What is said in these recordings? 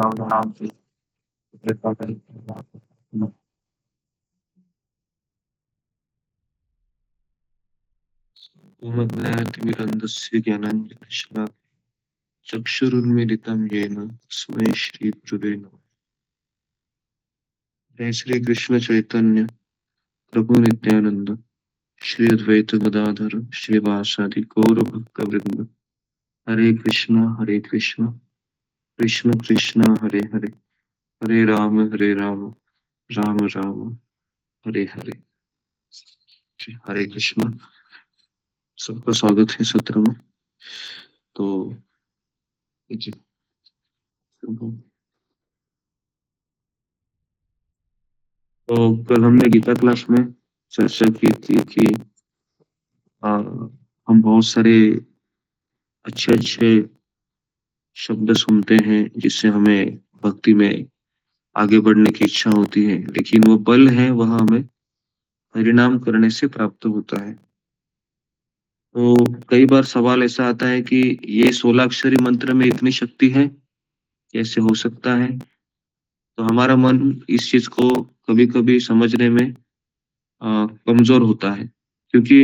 नाम से कृपा करें। ओमज्ञानतिमिरन्धस्य ज्ञानाञ्जनशलाकया चक्षुरुन्मीलितं येन तस्मै श्रीगुरवे नमः। जय श्री कृष्ण चैतन्य प्रभु नित्यानंद श्री अद्वैत गदाधर श्रीवासादि गौर भक्त वृंद। हरे कृष्ण कृष्ण कृष्ण हरे हरे, हरे राम राम राम हरे हरे। जी, हरे कृष्ण। सबका स्वागत है सत्र में। तो जी, तो कल हमने गीता क्लास में चर्चा की थी कि हम बहुत सारे अच्छे अच्छे शब्द सुनते हैं जिससे हमें भक्ति में आगे बढ़ने की इच्छा होती है, लेकिन वो बल है वह हमें परिणाम करने से प्राप्त होता है। तो कई बार सवाल ऐसा आता है कि ये 16 अक्षरी मंत्र में इतनी शक्ति है, कैसे हो सकता है? तो हमारा मन इस चीज को कभी-कभी समझने में कमजोर होता है, क्योंकि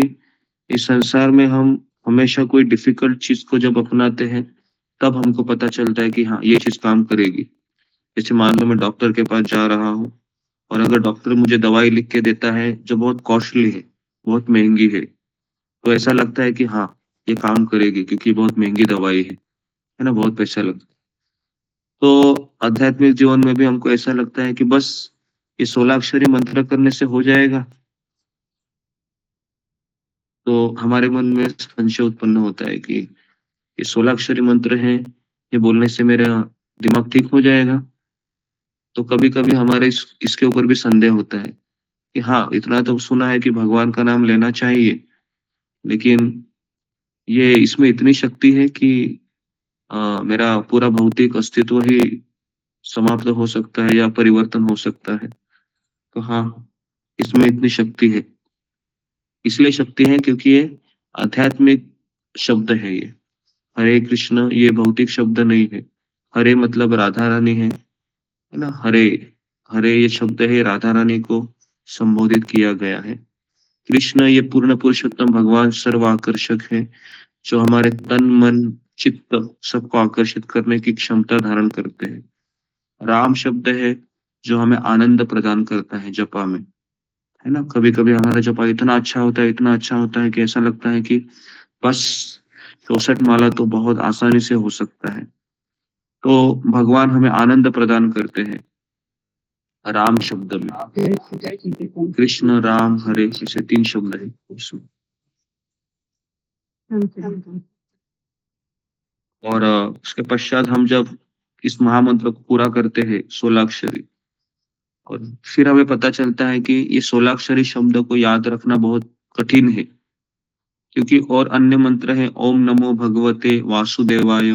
इस संसार में हम हमेशा कोई डिफिकल्ट चीज को जब अपनाते हैं, तब हमको पता चलता है कि हाँ, ये चीज काम करेगी। जैसे मान लो मैं डॉक्टर के पास जा रहा हूँ और अगर डॉक्टर मुझे दवाई लिख के देता है जो बहुत कॉस्टली है, बहुत महंगी है, तो ऐसा लगता है कि हाँ, ये काम करेगी क्योंकि बहुत महंगी दवाई है ना, बहुत पैसा लगता है। तो आध्यात्मिक जीवन में भी हमको ऐसा लगता है कि बस ये 16 अक्षरी मंत्र करने से हो जाएगा। तो हमारे मन में संशय उत्पन्न होता है कि ये 16 अक्षरी मंत्र है, ये बोलने से मेरा दिमाग ठीक हो जाएगा। तो कभी-कभी हमारे इसके ऊपर भी संदेह होता है कि हाँ, इतना तो सुना है कि भगवान का नाम लेना चाहिए, लेकिन ये इसमें इतनी शक्ति है कि मेरा पूरा भौतिक अस्तित्व ही समाप्त हो सकता है या परिवर्तन हो सकता है। तो हाँ, इसमें इतनी शक्ति है। इसलिए शक्ति है क्योंकि ये आध्यात्मिक शब्द है ये। हरे कृष्ण ये भौतिक शब्द नहीं है। हरे मतलब राधा रानी है ना? हरे, हरे ये शब्द है, राधा रानी को संबोधित किया गया है। कृष्ण ये पूर्ण पुरुषोत्तम भगवान सर्वाकर्षक है, जो हमारे तन, मन, चित्त सबको आकर्षित करने की क्षमता धारण करते हैं। राम शब्द है, जो हमें आनंद प्रदान करता है जपा में, है ना? कभी-कभी हमारा जपा इतना अच्छा होता है, इतना अच्छा होता है कि ऐसा लगता है कि बस 64 माला तो बहुत आसानी से हो सकता है। तो भगवान हमें आनंद प्रदान करते हैं राम शब्द में। कृष्ण, राम, हरे ऐसे 3 शब्द हैं उसमें। और उसके पश्चात हम जब इस महामंत्र को पूरा करते हैं 16 अक्षरी, और फिर हमें पता चलता है कि ये 16 अक्षरी शब्द को याद रखना बहुत कठिन है, क्योंकि और अन्य मंत्र हैं ओम नमो भगवते वासुदेवाय,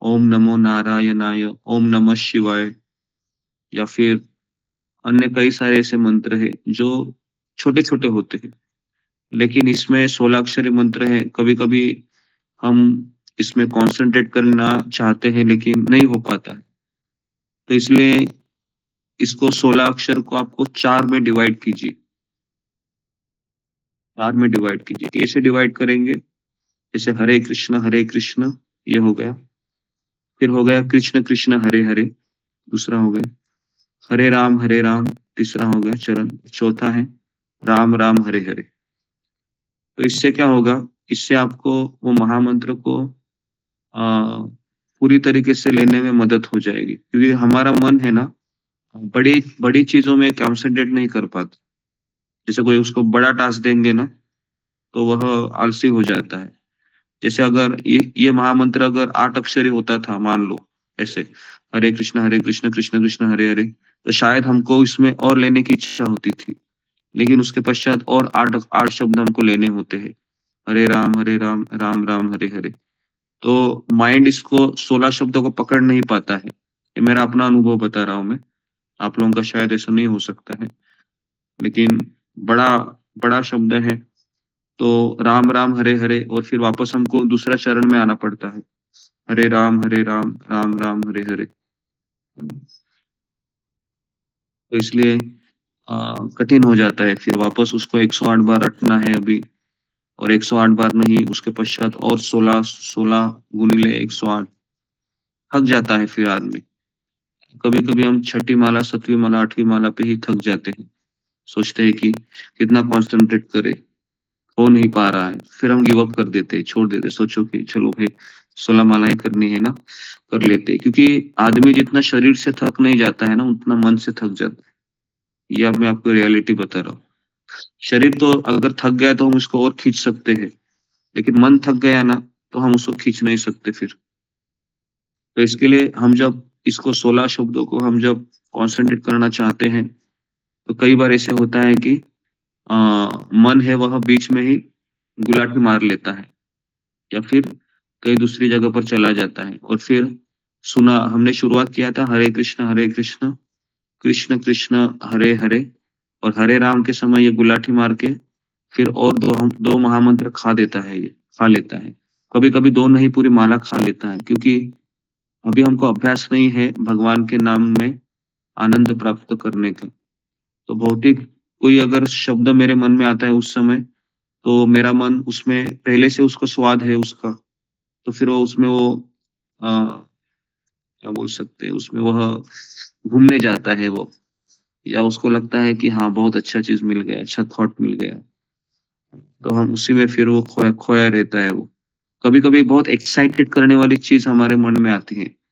ओम नमो नारायणाय, ओम नमः शिवाय, या फिर अन्य कई सारे ऐसे मंत्र हैं जो छोटे-छोटे होते हैं। लेकिन इसमें 16 अक्षरी मंत्र हैं। कभी-कभी हम इसमें कॉन्संट्रेट करना चाहते हैं लेकिन नहीं हो पाता है। तो इसलिए इसको 16 अक्षर को आपको 4 में डिवाइड कीजिए। 4 में डिवाइड कीजिए। कैसे डिवाइड करेंगे? जैसे हरे कृष्ण ये हो गया। फिर हो गया कृष्ण कृष्ण हरे हरे, दूसरा हो गया। हरे राम तीसरा हो गया चरण। चौथा है राम राम हरे हरे। तो इससे क्या होगा? इससे आपको वो महामंत्र को अ, पूरी तरीके से लेने में मदद हो जाएगी, क्योंकि हमारा मन है ना, बड़ी बड़ी चीजों में कंसंट्रेट नहीं कर पाता। जैसे कोई उसको बड़ा टास्क देंगे ना, तो वह आलसी हो जाता है। जैसे अगर ये महामंत्र अगर 8 अक्षरी होता था, मान लो ऐसे, हरे कृष्ण कृष्ण कृष्ण हरे हरे, तो शायद हमको इसमें और लेने की इच्छा होती थी। लेकिन उसके पश्चात और 8 शब्द हमको लेने होते हैं। हरे राम राम राम हरे हरे। तो माइंड इसको 16 शब्दों को पकड़ नहीं पाता है। ये मेरा अपना अनुभव बता रहा हूँ मैं। आप लोगों का शायद ऐसा नहीं हो सकता है। लेकिन बड़ा बड़ा शब्द है, तो राम राम हरे हरे, और फिर वापस हमको दूसरा चरण में आना पड़ता है। हरे राम राम राम हरे हरे। तो इसलिए कठिन हो जाता है फिर वापस उसको 108 बार रटना है अभी और 108 बार नहीं उसके पश्चात और 16 गुणिले 108 थक जाता है फिर आदमी। कभी-कभी हम छठी माला, 7वीं माला, 8वीं माला पे ही थक जाते हैं। सोचते हैं कि कितना कॉन्सन्ट्रेट करें, हो नहीं पा रहा है। फिर हम गिव अप कर देते हैं, छोड़ देते हैं, सोचो कि चलो भाई 16 मालाएँ करनी है ना, कर लेते हैं। क्योंकि आदमी जितना शरीर से थक नहीं जाता है ना, उतना मन से थक जाता है। ये अब मैं आपको रियलिटी बता रहा हूँ। शरीर तो अगर थक गया तो हम उसको और खींच सकते हैं, लेकिन मन थक गया ना, तो हम उसको खींच नहीं सकते फिर। तो इसके लिए हम जब इसको 16 शब्दों को हम जब कॉन्सन्ट्रेट करना चाहते हैं, तो कई बार ऐसे होता है कि अ, मन है वह बीच में ही गुलाटी मार लेता है या फिर कहीं दूसरी जगह पर चला जाता है और फिर सुना हमने शुरुआत किया था हरे कृष्ण, कृष्ण कृष्ण हरे हरे और हरे राम के समय ये गुलाठी मार के फिर और 2 महामंत्र खा देता है ये, खा लेता है। कभी-कभी 2 नहीं पूरी माला खा लेता है क्योंकि अभी हमको अभ्यास नहीं है भगवान के नाम में आनंद प्राप्त करने का। तो भौतिक कोई अगर शब्द मेरे मन में आता है उस समय, तो मेरा मन उसमें पहले से उसको स्वाद है उसका, तो फिर वो उसमें वो अ, क्या बोल सकते हैं उसमें वह घूमने जाता है वो या उसको लगता है कि हाँ, बहुत अच्छा चीज़ मिल गया, अच्छा थॉट मिल गया। तो हम उसी में फिर वो खोया खोया रहता है वो। कभी-कभी बहुत एक्साइटेड करने वाली चीज़ हमारे मन में आती है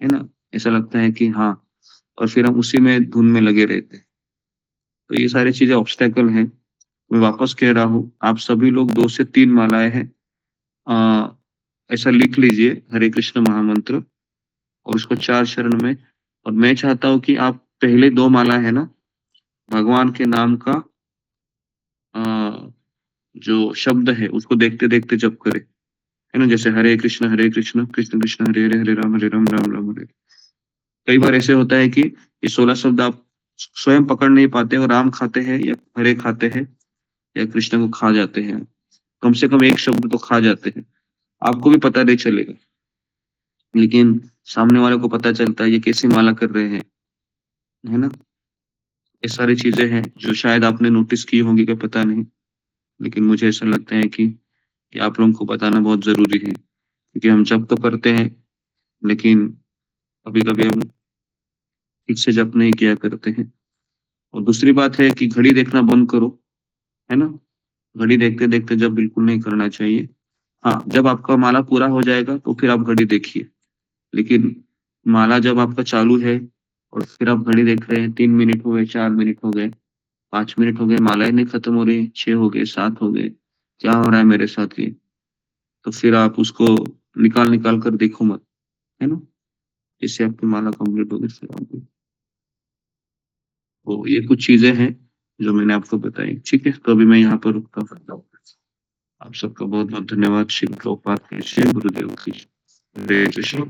ना? ऐसा लगता है कि हाँ और फिर हम उसी में धुन में लगे रहते हैं। तो ये सारी चीज़ें ऑब्स्टैकल हैं। मैं वापस कह रहा हूँ, आप सभी लोग 2 से 3 मालाएँ हैं ऐसा लिख लीजिए हरे कृष्ण महामंत्र और उसको 4 शरण में और मैं चाहता हूँ कि आप पहले 2 माला है ना, भगवान के नाम का अ, जो शब्द है उसको देखते-देखते जप करें। है ना? जैसे हरे कृष्ण, कृष्ण कृष्ण हरे हरे राम राम हरे। कई बार ऐसे होता है कि ये 16 शब्द आप स्वयं पकड़ नहीं पाते और राम खाते हैं या हरे खाते हैं या कृष्ण को खा जाते हैं। कम से कम एक शब्द तो खा जाते हैं। आपको भी पता नहीं चलेगा, लेकिन सामने वाले को पता चलता है ये कैसी माला कर रहे हैं, है ना? ये सारी चीज़ें हैं जो शायद आपने नोटिस की होंगी क्या पता नहीं, लेकिन मुझे ऐसा लगता है कि आप लोगों को बताना बहुत ज़रूरी है। क्योंकि हम जप तो करते हैं, लेकिन कभी-कभी हम ठीक से जप नहीं किया करते हैं। और दूसरी बात है कि घड़ी देखना बंद करो, है ना? घड़ी देखते-देखते जप बिल्कुल नहीं करना चाहिए। हाँ, जब आपका माला पूरा हो जाएगा तो फिर आप घड़ी देखिए। लेकिन माला जब आपका चालू है और फिर आप घड़ी देख रहे हैं 3 मिनट हो गए, 4 मिनट हो गए, 5 मिनट हो गए, माला ही नहीं खत्म हो रही है, 6 हो गए, 7 हो गए, क्या हो रहा है मेरे साथ ये? तो फिर आप उसको निकाल-निकाल कर देखो मत, है ना? जिससे आपकी माला कंप्लीट होगी फिर आप तो ये कुछ चीज़ें हैं जो मैंने आपको बताई, ठीक है? तो अभी मैं यहाँ पर रुकता हूँ। आप सबका बहुत-बहुत धन्यवाद। शिव प्रभुपाद की जय, गुरुदेव की जय। हरे कृष्ण।